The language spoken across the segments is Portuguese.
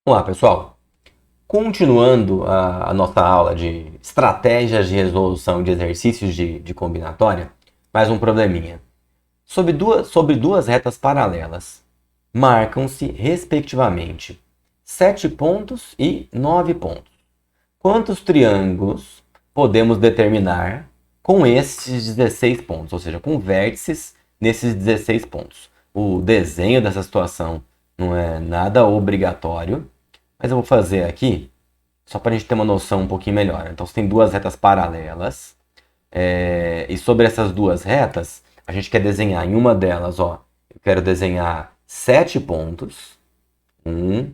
Olá, pessoal. Continuando a nossa aula de estratégias de resolução de exercícios de combinatória, mais um probleminha. Sobre duas retas paralelas, marcam-se, respectivamente, 7 pontos e 9 pontos. Quantos triângulos podemos determinar com esses 16 pontos, ou seja, com vértices nesses 16 pontos? O desenho dessa situação não é nada obrigatório, mas eu vou fazer aqui só para a gente ter uma noção um pouquinho melhor. Então, você tem duas retas paralelas, e sobre essas duas retas, a gente quer desenhar em uma delas, ó, eu quero desenhar 7 pontos. 1,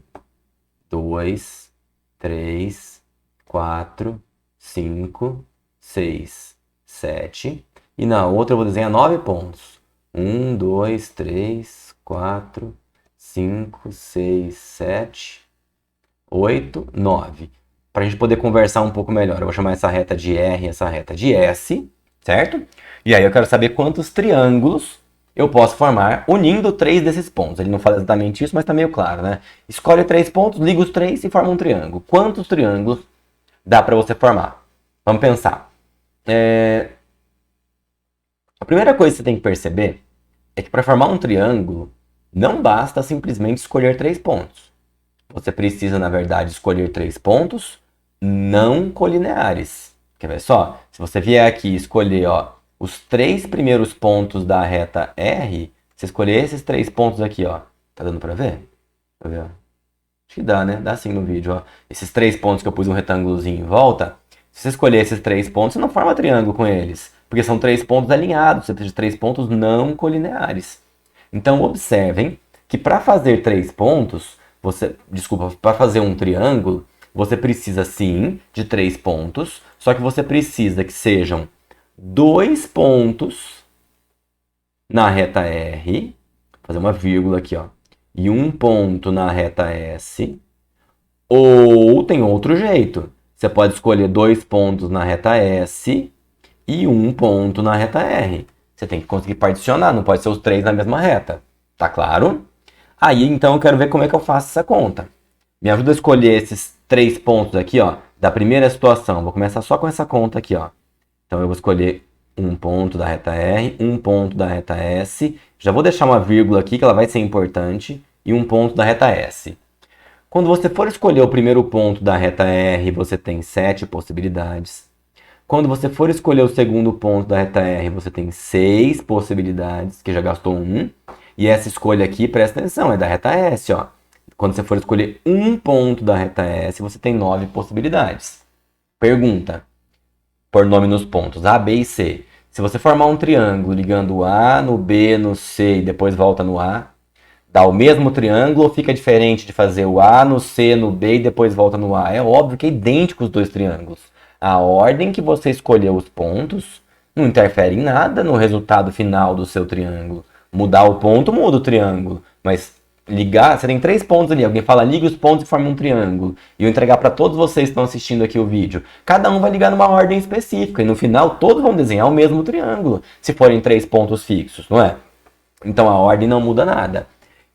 2, 3, 4, 5, 6, 7. E na outra eu vou desenhar 9 pontos. 1, 2, 3, 4, 5, 6, 7, 8, 9. Para a gente poder conversar um pouco melhor, eu vou chamar essa reta de R e essa reta de S, certo? E aí eu quero saber quantos triângulos eu posso formar unindo 3 desses pontos. Ele não fala exatamente isso, mas está meio claro, né? Escolhe 3 pontos, liga os 3 e forma um triângulo. Quantos triângulos dá para você formar? Vamos pensar. A primeira coisa que você tem que perceber é que para formar um triângulo, não basta simplesmente escolher 3 pontos. Você precisa, na verdade, escolher 3 pontos não colineares. Quer ver só? Se você vier aqui e escolher os 3 primeiros pontos da reta R, você escolher esses 3 pontos aqui, ó. Tá dando pra ver? Pra ver, ó. Acho que dá, né? Dá sim no vídeo, ó. Esses 3 pontos que eu pus um retângulozinho em volta, se você escolher esses 3 pontos, você não forma triângulo com eles. Porque são 3 pontos alinhados, você precisa de 3 pontos não colineares. Então, observem que para fazer 3 pontos, para fazer um triângulo, você precisa sim de 3 pontos, só que você precisa que sejam 2 pontos na reta R, vou fazer uma vírgula aqui, ó, e 1 ponto na reta S, ou tem outro jeito. Você pode escolher 2 pontos na reta S e 1 ponto na reta R. Você tem que conseguir particionar, não pode ser os 3 na mesma reta. Tá claro? Aí, então, eu quero ver como é que eu faço essa conta. Me ajuda a escolher esses 3 pontos aqui, ó, da primeira situação. Vou começar só com essa conta aqui, ó. Então, eu vou escolher 1 ponto da reta R, 1 ponto da reta S. Já vou deixar uma vírgula aqui, que ela vai ser importante, e 1 ponto da reta S. Quando você for escolher o primeiro ponto da reta R, você tem 7 possibilidades. Quando você for escolher o segundo ponto da reta R, você tem 6 possibilidades, que já gastou 1. E essa escolha aqui, presta atenção, é da reta S, ó. Quando você for escolher um ponto da reta S, você tem 9 possibilidades. Pergunta. Por nome nos pontos A, B e C. Se você formar um triângulo ligando o A no B, no C e depois volta no A, dá o mesmo triângulo ou fica diferente de fazer o A no C, no B e depois volta no A? É óbvio que é idêntico os dois triângulos. A ordem que você escolheu os pontos não interfere em nada no resultado final do seu triângulo. Mudar o ponto muda o triângulo, mas ligar, você tem 3 pontos ali, alguém fala liga os pontos e forma um triângulo, e eu entregar para todos vocês que estão assistindo aqui o vídeo, cada um vai ligar numa ordem específica, e no final todos vão desenhar o mesmo triângulo, se forem 3 pontos fixos, não é? Então a ordem não muda nada.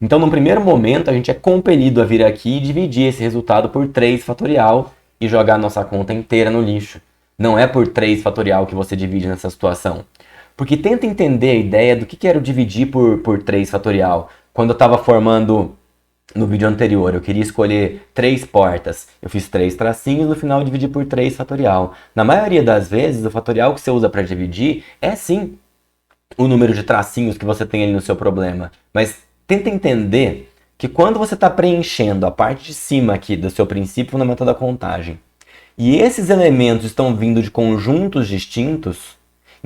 Então, no primeiro momento, a gente é compelido a vir aqui e dividir esse resultado por 3 fatorial e jogar a nossa conta inteira no lixo. Não é por 3 fatorial que você divide nessa situação. Porque tenta entender a ideia do que quero dividir por 3 fatorial. Quando eu estava formando no vídeo anterior, eu queria escolher 3 portas. Eu fiz 3 tracinhos, no final eu dividi por 3 fatorial. Na maioria das vezes, o fatorial que você usa para dividir é sim o número de tracinhos que você tem ali no seu problema. Mas tenta entender que quando você está preenchendo a parte de cima aqui do seu princípio fundamental da contagem, e esses elementos estão vindo de conjuntos distintos,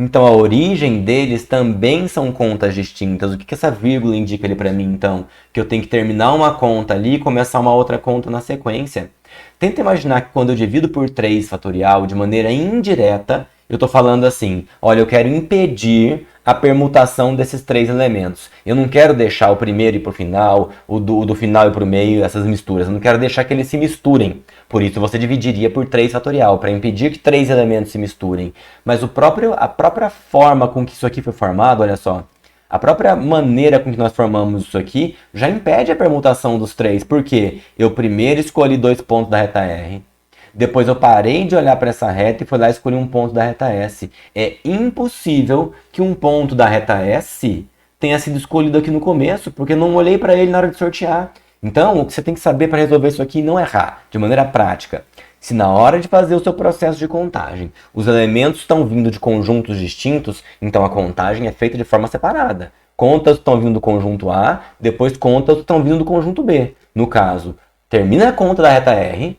então a origem deles também são contas distintas. O que essa vírgula indica ali para mim, então? Que eu tenho que terminar uma conta ali e começar uma outra conta na sequência. Tenta imaginar que quando eu divido por 3 fatorial de maneira indireta, eu estou falando assim, olha, eu quero impedir a permutação desses 3 elementos. Eu não quero deixar o primeiro ir para o final, o do final ir para o meio, essas misturas. Eu não quero deixar que eles se misturem. Por isso você dividiria por 3 fatorial, para impedir que 3 elementos se misturem. Mas a própria forma com que isso aqui foi formado, olha só, A própria maneira com que nós formamos isso aqui já impede a permutação dos três, porque eu primeiro escolhi 2 pontos da reta R, depois eu parei de olhar para essa reta e fui lá escolher um ponto da reta S. É impossível que um ponto da reta S tenha sido escolhido aqui no começo, porque eu não olhei para ele na hora de sortear. Então, o que você tem que saber para resolver isso aqui não é errar, de maneira prática. Se na hora de fazer o seu processo de contagem, os elementos estão vindo de conjuntos distintos, então a contagem é feita de forma separada. Contas estão vindo do conjunto A, depois contas estão vindo do conjunto B. No caso, termina a conta da reta R,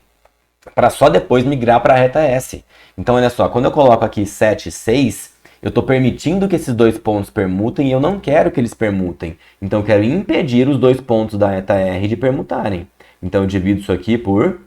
para só depois migrar para a reta S. Então, olha só, quando eu coloco aqui 7 e 6, eu estou permitindo que esses dois pontos permutem e eu não quero que eles permutem. Então, eu quero impedir os dois pontos da reta R de permutarem. Então, eu divido isso aqui por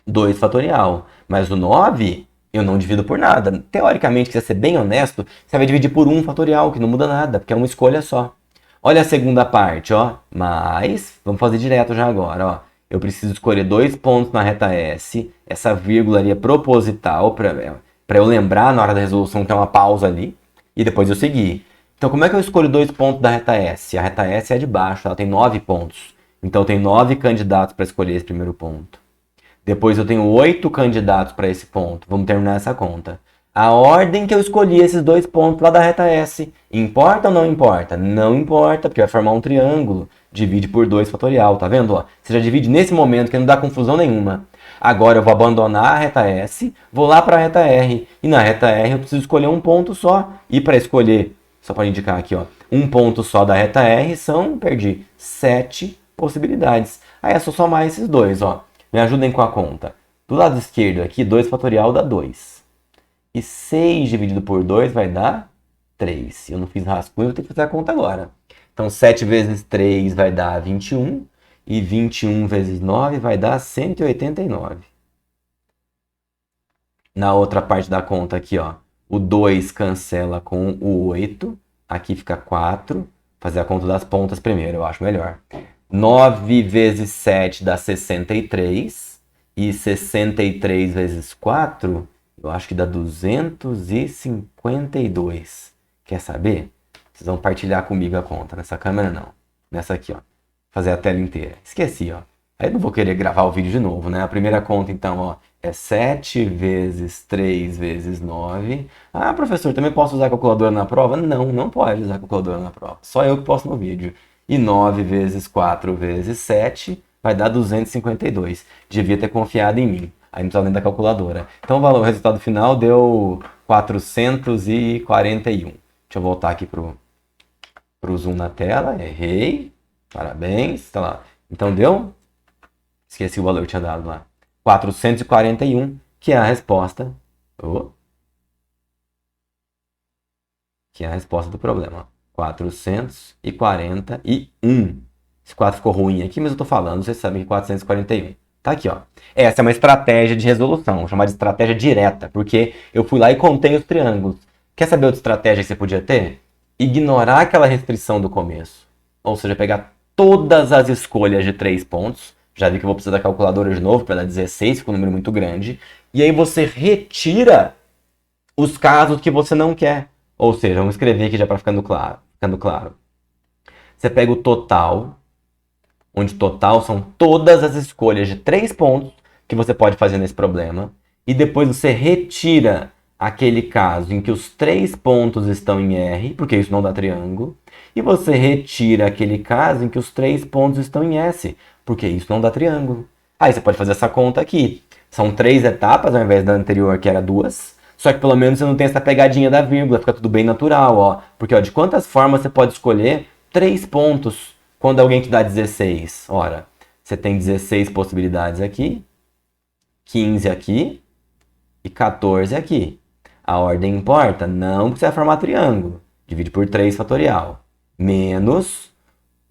2 fatorial. Mas o 9, eu não divido por nada. Teoricamente, se você ser bem honesto, você vai dividir por 1 fatorial, que não muda nada, porque é uma escolha só. Olha a segunda parte, ó. Mas, vamos fazer direto já agora, ó. Eu preciso escolher 2 pontos na reta S. Essa vírgula ali é proposital para eu lembrar na hora da resolução que é uma pausa ali. E depois eu seguir. Então, como é que eu escolho 2 pontos da reta S? A reta S é de baixo, ela tem 9 pontos. Então, eu tenho 9 candidatos para escolher esse primeiro ponto. Depois eu tenho 8 candidatos para esse ponto. Vamos terminar essa conta. A ordem que eu escolhi esses 2 pontos lá da reta S, importa ou não importa? Não importa, porque vai formar um triângulo. Divide por 2 fatorial, tá vendo? Ó, você já divide nesse momento, que não dá confusão nenhuma. Agora eu vou abandonar a reta S, vou lá para a reta R. E na reta R eu preciso escolher um ponto só. E para escolher, só para indicar aqui, ó, um ponto só da reta R são, perdi, 7 possibilidades. Aí é só somar esses dois, ó. Me ajudem com a conta. Do lado esquerdo aqui, 2 fatorial dá 2. E 6 dividido por 2 vai dar 3. Eu não fiz rascunho, vou ter que fazer a conta agora. Então, 7 vezes 3 vai dar 21. E 21 vezes 9 vai dar 189. Na outra parte da conta aqui, ó, o 2 cancela com o 8. Aqui fica 4. Fazer a conta das pontas primeiro, eu acho melhor. 9 vezes 7 dá 63. E 63 vezes 4, eu acho que dá 252. Quer saber? Vocês vão partilhar comigo a conta. Nessa câmera não. Nessa aqui, ó. Fazer a tela inteira. Esqueci, ó. Aí eu não vou querer gravar o vídeo de novo, né? A primeira conta, então, ó, é 7 vezes 3 vezes 9. Ah, professor, também posso usar a calculadora na prova? Não, não pode usar a calculadora na prova. Só eu que posso no vídeo. E 9 vezes 4 vezes 7 vai dar 252. Devia ter confiado em mim. Aí não precisa nem da calculadora. Então o resultado final deu 441. Deixa eu voltar aqui pro zoom na tela. Errei. Parabéns. Tá lá. Então deu? Esqueci o valor que tinha dado lá. 441, que é a resposta. Que é a resposta do problema. 441. Esse 4 ficou ruim aqui, mas eu tô falando, vocês sabem que 441. Tá aqui, ó. Essa é uma estratégia de resolução, chamada de estratégia direta, porque eu fui lá e contei os triângulos. Quer saber outra estratégia que você podia ter? Ignorar aquela restrição do começo. Ou seja, pegar todas as escolhas de 3 pontos. Já vi que eu vou precisar da calculadora de novo para dar 16, ficou um número muito grande. E aí você retira os casos que você não quer. Ou seja, vamos escrever aqui já para ficando claro. Você pega o total, onde total são todas as escolhas de 3 pontos que você pode fazer nesse problema. E depois você retira aquele caso em que os 3 pontos estão em R, porque isso não dá triângulo. E você retira aquele caso em que os 3 pontos estão em S, porque isso não dá triângulo. Aí você pode fazer essa conta aqui. São 3 etapas ao invés da anterior, que era 2. Só que pelo menos você não tem essa pegadinha da vírgula, fica tudo bem natural, ó. Porque ó, de quantas formas você pode escolher 3 pontos quando alguém te dá 16? Ora, você tem 16 possibilidades aqui, 15 aqui e 14 aqui. A ordem importa? Não, porque você vai formar triângulo. Divide por 3 fatorial. Menos,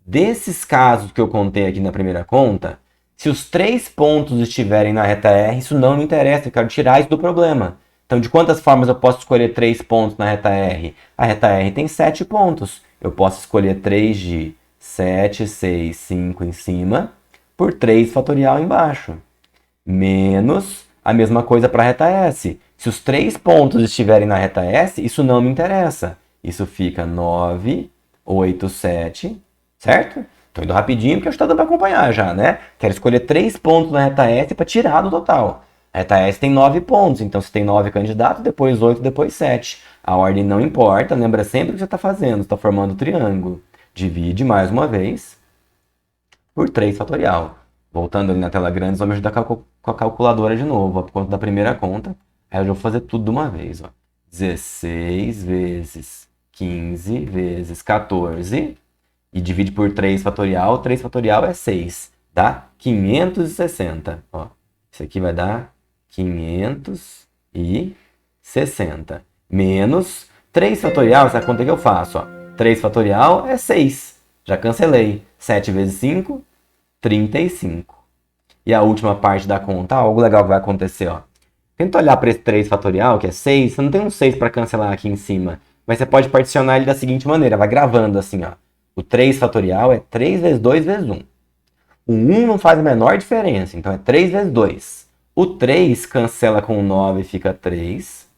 desses casos que eu contei aqui na primeira conta, se os 3 pontos estiverem na reta R, isso não me interessa, eu quero tirar isso do problema. Então, de quantas formas eu posso escolher 3 pontos na reta R? A reta R tem 7 pontos. Eu posso escolher 3 de 7, 6, 5 em cima, por 3 fatorial embaixo. Menos a mesma coisa para a reta S. Se os 3 pontos estiverem na reta S, isso não me interessa. Isso fica 9 8, 7, certo? Tô indo rapidinho porque eu estou dando para acompanhar já, né? Quero escolher 3 pontos na reta S para tirar do total. A reta S tem 9 pontos, então se tem 9 candidatos, depois 8, depois 7. A ordem não importa, lembra sempre o que você está fazendo. Você está formando um triângulo. Divide mais uma vez por 3 fatorial. Voltando ali na tela grande, vamos ajudar com a calculadora de novo, ó, por conta da primeira conta. Aí eu já vou fazer tudo de uma vez. Ó. 16 vezes 15 vezes 14 e divide por 3 fatorial. 3 fatorial é 6, dá 560. Ó. Isso aqui vai dar 560 menos 3 fatorial, essa conta que eu faço. Ó. 3 fatorial é 6, já cancelei. 7 vezes 5, 35. E a última parte da conta, algo legal que vai acontecer, ó. Tenta olhar para esse 3 fatorial, que é 6, você não tem um 6 para cancelar aqui em cima, mas você pode particionar ele da seguinte maneira, vai gravando assim, ó. O 3 fatorial é 3 vezes 2 vezes 1. O 1 não faz a menor diferença, então é 3 vezes 2. O 3 cancela com o 9, fica 3.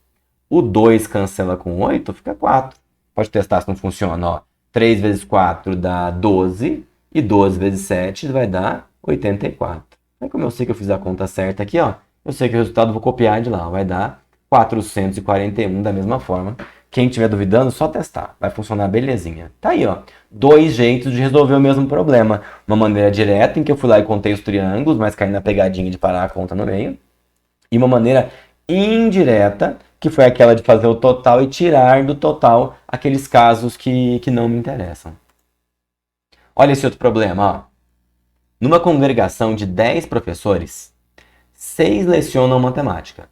O 2 cancela com 8, fica 4. Pode testar se não funciona, ó. 3 vezes 4 dá 12. E 12 vezes 7 vai dar 84. Aí como eu sei que eu fiz a conta certa aqui, ó, eu sei que o resultado eu vou copiar de lá. Vai dar 441 da mesma forma. Quem estiver duvidando, só testar. Vai funcionar belezinha. Tá aí, ó. 2 jeitos de resolver o mesmo problema. Uma maneira direta, em que eu fui lá e contei os triângulos, mas caí na pegadinha de parar a conta no meio. E uma maneira indireta, que foi aquela de fazer o total e tirar do total aqueles casos que não me interessam. Olha esse outro problema, ó. Numa congregação de 10 professores, 6 lecionam matemática.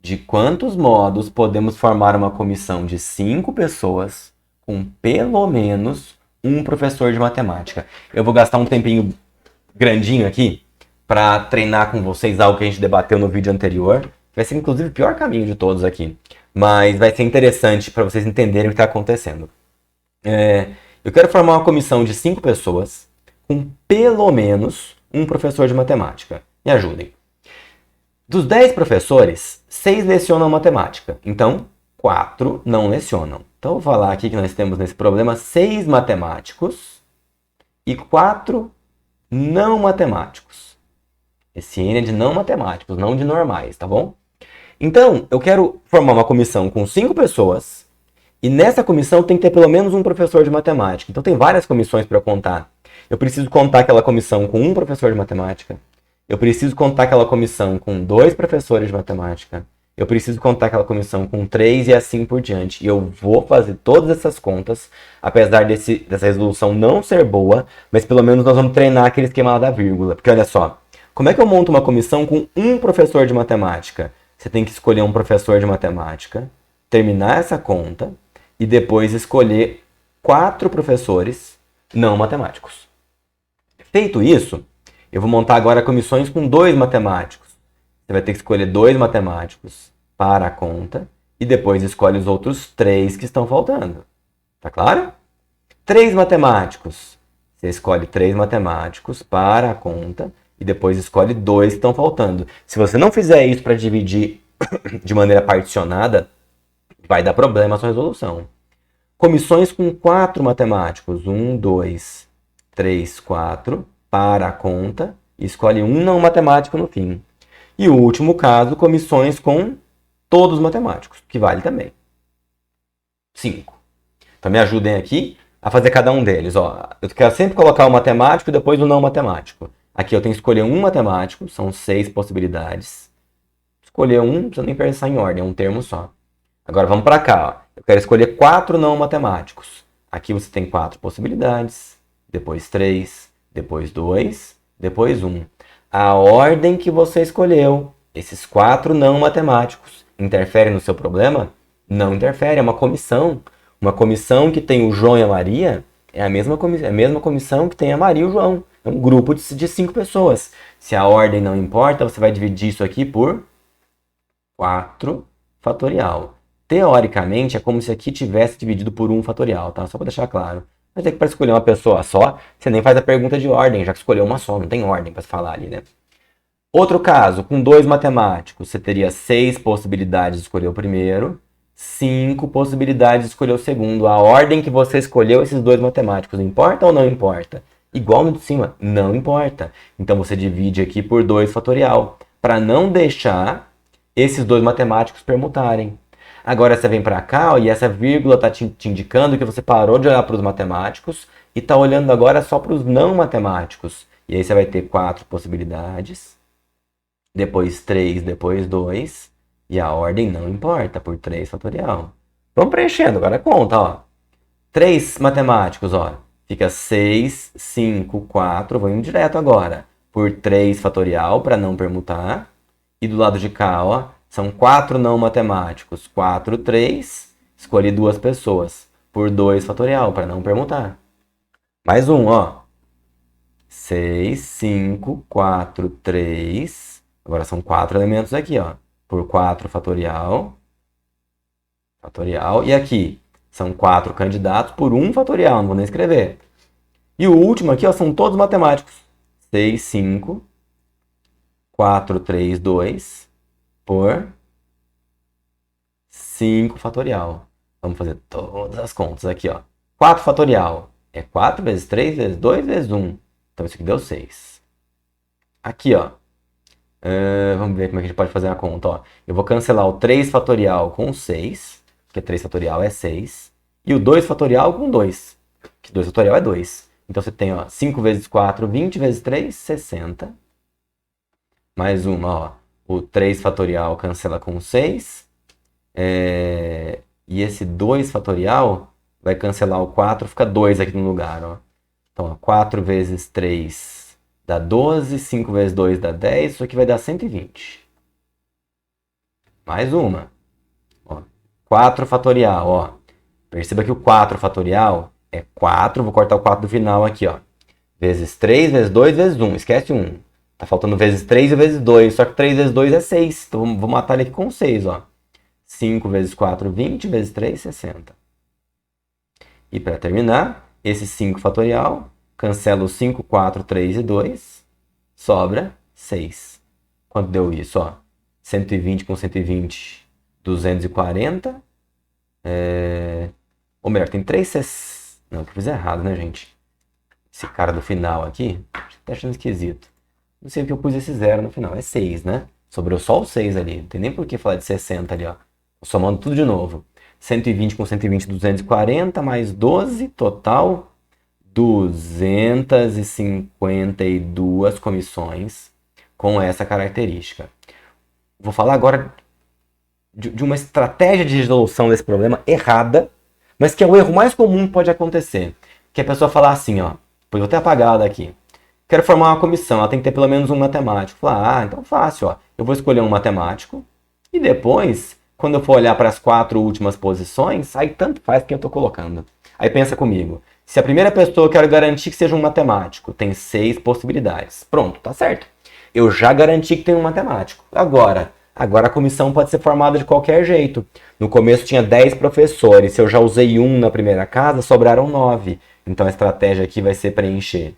De quantos modos podemos formar uma comissão de 5 pessoas com pelo menos um professor de matemática? Eu vou gastar um tempinho grandinho aqui para treinar com vocês algo que a gente debateu no vídeo anterior. Vai ser inclusive o pior caminho de todos aqui, mas vai ser interessante para vocês entenderem o que está acontecendo. Eu quero formar uma comissão de 5 pessoas com pelo menos um professor de matemática. Me ajudem. Dos 10 professores, 6 lecionam matemática. Então, 4 não lecionam. Então, eu vou falar aqui que nós temos nesse problema 6 matemáticos e 4 não matemáticos. Esse N é de não matemáticos, não de normais, tá bom? Então, eu quero formar uma comissão com 5 pessoas. E nessa comissão tem que ter pelo menos um professor de matemática. Então tem várias comissões para eu contar. Eu preciso contar aquela comissão com um professor de matemática. Eu preciso contar aquela comissão com 2 professores de matemática. Eu preciso contar aquela comissão com 3 e assim por diante. E eu vou fazer todas essas contas, apesar dessa resolução não ser boa, mas pelo menos nós vamos treinar aquele esquema lá da vírgula. Porque olha só, como é que eu monto uma comissão com um professor de matemática? Você tem que escolher um professor de matemática, terminar essa conta e depois escolher 4 professores não matemáticos. Feito isso, eu vou montar agora comissões com 2 matemáticos. Você vai ter que escolher 2 matemáticos para a conta e depois escolhe os outros 3 que estão faltando. Tá claro? 3 matemáticos. Você escolhe 3 matemáticos para a conta e depois escolhe 2 que estão faltando. Se você não fizer isso para dividir de maneira particionada, vai dar problema a sua resolução. Comissões com 4 matemáticos. 1, 2, 3, 4 para a conta. Escolhe um não matemático no fim. E o último caso, comissões com todos os matemáticos, que vale também. 5. Então me ajudem aqui a fazer cada um deles. Ó, eu quero sempre colocar o matemático e depois o não matemático. Aqui eu tenho que escolher um matemático, são 6 possibilidades. Escolher um, não precisa nem pensar em ordem, é um termo só. Agora vamos para cá. Ó. Eu quero escolher 4 não matemáticos. Aqui você tem 4 possibilidades, depois 3, depois 2, depois 1. A ordem que você escolheu, esses 4 não matemáticos, interfere no seu problema? Não interfere, é uma comissão. Uma comissão que tem o João e a Maria é a mesma comissão que tem a Maria e o João. É um grupo de 5 pessoas. Se a ordem não importa, você vai dividir isso aqui por 4 fatorial. Teoricamente, é como se aqui tivesse dividido por 1 fatorial, tá? Só para deixar claro. Mas é que para escolher uma pessoa só, você nem faz a pergunta de ordem, já que escolheu uma só, não tem ordem para se falar ali, né? Outro caso, com 2 matemáticos, você teria 6 possibilidades de escolher o primeiro, 5 possibilidades de escolher o segundo. A ordem que você escolheu esses dois matemáticos, importa ou não importa? Igual no de cima, não importa. Então você divide aqui por 2 fatorial, para não deixar esses dois matemáticos permutarem. Agora você vem para cá, ó, e essa vírgula está te indicando que você parou de olhar para os matemáticos e está olhando agora só para os não matemáticos. E aí você vai ter 4 possibilidades, depois 3, depois 2, e a ordem não importa, por 3 fatorial. Vamos preenchendo, agora conta, ó. 3 matemáticos, ó. Fica 6, 5, 4, vou indo direto agora, por 3 fatorial, para não permutar. E do lado de cá, ó, são 4 não matemáticos, 4, 3, escolhi 2 pessoas, por 2 fatorial, para não permutar. Mais um, ó. 6, 5, 4, 3. Agora são 4 elementos aqui, ó. Por 4 fatorial. Fatorial. E aqui são 4 candidatos por 1 fatorial. Não vou nem escrever. E o último aqui, ó, são todos matemáticos. 6, 5. 4, 3, 2. Por 5 fatorial. Vamos fazer todas as contas aqui, ó. 4 fatorial. É 4 vezes 3 vezes 2 vezes 1. Então isso aqui deu 6. Aqui, ó. Vamos ver como é que a gente pode fazer a conta, ó. Eu vou cancelar o 3 fatorial com 6, porque 3 fatorial é 6. E o 2 fatorial com 2, que 2 fatorial é 2. Então você tem, ó, 5 vezes 4, 20 vezes 3, 60. Mais uma, ó. O 3 fatorial cancela com 6. E esse 2 fatorial vai cancelar o 4, fica 2 aqui no lugar, ó. Então, ó, 4 vezes 3 dá 12, 5 vezes 2 dá 10, isso aqui vai dar 120. Mais uma. Ó, 4 fatorial, ó. Perceba que o 4 fatorial é 4, vou cortar o 4 do final aqui, ó. Vezes 3, vezes 2, vezes 1, esquece 1. Tá faltando vezes 3 e vezes 2, só que 3 vezes 2 é 6, então vou matar ele aqui com 6, ó. 5 vezes 4, 20, vezes 3, 60. E para terminar, esse 5 fatorial, cancela o 5, 4, 3 e 2, sobra 6. Quanto deu isso? Ó? 120 com 120, 240. Ou melhor, tem 3... Não, que eu fiz errado, né, gente? Esse cara do final aqui, tá achando esquisito. Não sei porque eu pus esse 0 no final, é 6, né? Sobrou só o 6 ali, não tem nem por que falar de 60 ali, ó. Somando tudo de novo. 120 com 120, 240, mais 12, total 252 comissões com essa característica. Vou falar agora de uma estratégia de resolução desse problema errada, mas que é o erro mais comum que pode acontecer. Que a pessoa falar assim, ó, vou até apagar ela daqui. Quero formar uma comissão, ela tem que ter pelo menos um matemático. Falar, então fácil, ó. Eu vou escolher um matemático e depois, quando eu for olhar para as 4 últimas posições, aí tanto faz quem eu estou colocando. Aí pensa comigo, se a primeira pessoa eu quero garantir que seja um matemático, tem 6 possibilidades. Pronto, tá certo. Eu já garanti que tem um matemático. Agora a comissão pode ser formada de qualquer jeito. No começo tinha 10 professores, se eu já usei um na primeira casa, sobraram 9. Então a estratégia aqui vai ser preencher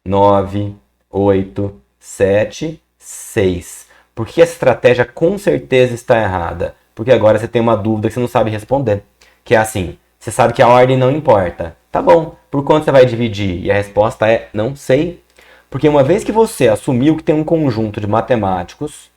9, 8, 7, 6. Por que essa estratégia com certeza está errada? Porque agora você tem uma dúvida que você não sabe responder. Que é assim, você sabe que a ordem não importa. Tá bom, por quanto você vai dividir? E a resposta é, não sei. Porque uma vez que você assumiu que tem um conjunto de matemáticos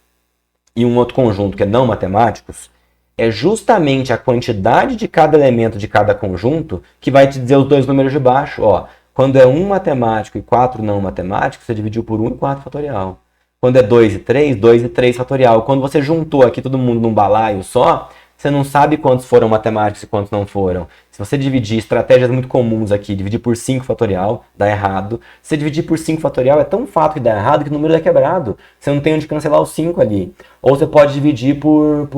e um outro conjunto que é não matemáticos, é justamente a quantidade de cada elemento de cada conjunto que vai te dizer os dois números de baixo. Ó, quando é 1 matemático e 4 não matemáticos, você dividiu por 1 e 4 fatorial. Quando é 2 e 3, 2 e 3 fatorial. Quando você juntou aqui todo mundo num balaio só, você não sabe quantos foram matemáticos e quantos não foram. Se você dividir, estratégias muito comuns aqui, dividir por 5 fatorial, dá errado. Se você dividir por 5 fatorial, é tão fato que dá errado que o número é quebrado. Você não tem onde cancelar os 5 ali. Ou você pode dividir por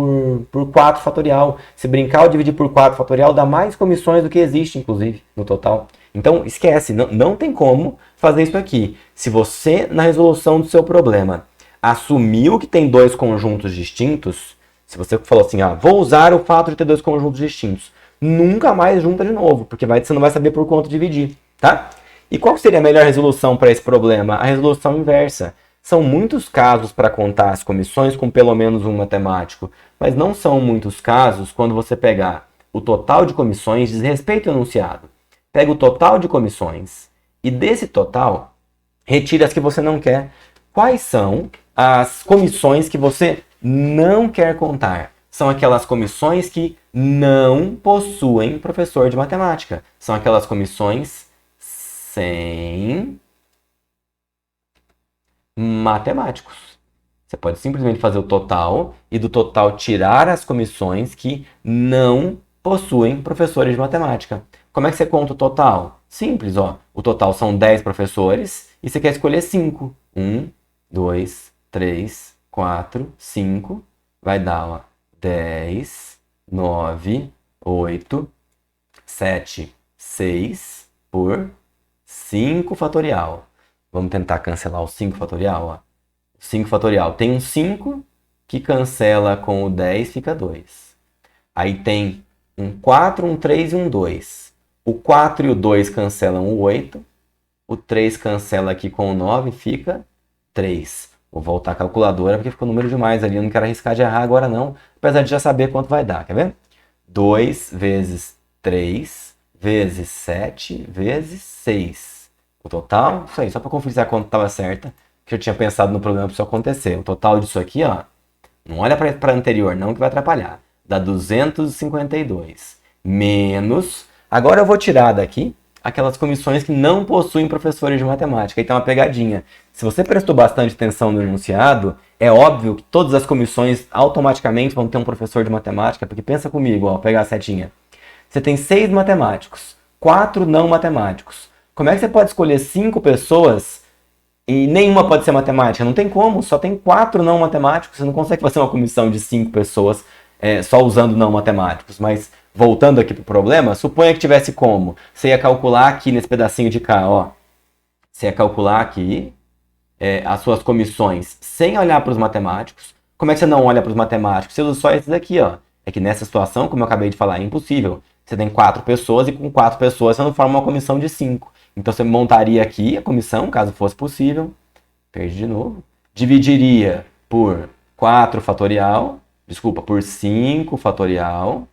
4 fatorial. Se brincar ou dividir por 4 fatorial, dá mais comissões do que existe, inclusive, no total. Então, esquece, não tem como fazer isso aqui. Se você, na resolução do seu problema, assumiu que tem dois conjuntos distintos, se você falou assim, vou usar o fato de ter dois conjuntos distintos, nunca mais junta de novo, porque você não vai saber por quanto dividir, tá? E qual seria a melhor resolução para esse problema? A resolução inversa. São muitos casos para contar as comissões com pelo menos um matemático, mas não são muitos casos quando você pegar o total de comissões, diz respeito ao enunciado. Pega o total de comissões e desse total, retira as que você não quer. Quais são as comissões que você não quer contar? São aquelas comissões que não possuem professor de matemática. São aquelas comissões sem matemáticos. Você pode simplesmente fazer o total e do total tirar as comissões que não possuem professores de matemática. Como é que você conta o total? Simples, ó. O total são 10 professores e você quer escolher 5. 1, 2, 3, 4, 5. Vai dar, ó, 10, 9, 8, 7, 6 por 5 fatorial. Vamos tentar cancelar o 5 fatorial, ó. 5 fatorial tem um 5 que cancela com o 10, fica 2. Aí tem um 4, um 3 e um 2. O 4 e o 2 cancelam o 8. O 3 cancela aqui com o 9, fica 3. Vou voltar a calculadora porque ficou número demais ali. Eu não quero arriscar de errar agora não, apesar de já saber quanto vai dar. Quer ver? 2 vezes 3 vezes 7 vezes 6. O total, isso aí, só para conferir se a conta estava certa, que eu tinha pensado no problema para isso acontecer. O total disso aqui, ó, não olha para a anterior não que vai atrapalhar. Dá 252 menos... Agora eu vou tirar daqui aquelas comissões que não possuem professores de matemática. Aí tem uma pegadinha. Se você prestou bastante atenção no enunciado, é óbvio que todas as comissões automaticamente vão ter um professor de matemática, porque pensa comigo, ó, vou pegar a setinha. Você tem 6 matemáticos, 4 não matemáticos. Como é que você pode escolher 5 pessoas e nenhuma pode ser matemática? Não tem como, só tem 4 não matemáticos. Você não consegue fazer uma comissão de 5 pessoas só usando não matemáticos. Mas voltando aqui para o problema, suponha que tivesse como. Você ia calcular aqui nesse pedacinho de cá, ó. Você ia calcular aqui as suas comissões sem olhar para os matemáticos. Como é que você não olha para os matemáticos? Você usa só esses aqui, ó. É que nessa situação, como eu acabei de falar, é impossível. Você tem 4 pessoas e com 4 pessoas você não forma uma comissão de 5. Então você montaria aqui a comissão, caso fosse possível. Perdi de novo. Dividiria por 4 fatorial. Desculpa, por 5 fatorial.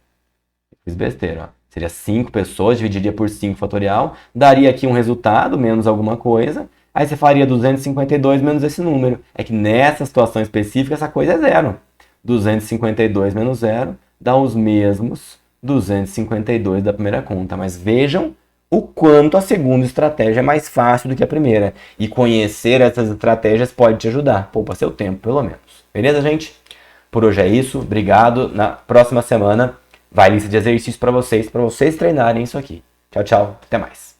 Fiz besteira, ó. Seria 5 pessoas, dividiria por 5 fatorial. Daria aqui um resultado, menos alguma coisa. Aí você faria 252 menos esse número. É que nessa situação específica essa coisa é zero. 252 menos zero dá os mesmos 252 da primeira conta. Mas vejam o quanto a segunda estratégia é mais fácil do que a primeira. E conhecer essas estratégias pode te ajudar. Poupa seu tempo, pelo menos. Beleza, gente? Por hoje é isso. Obrigado. Na próxima semana vai lista de exercícios para vocês treinarem isso aqui. Tchau, tchau. Até mais.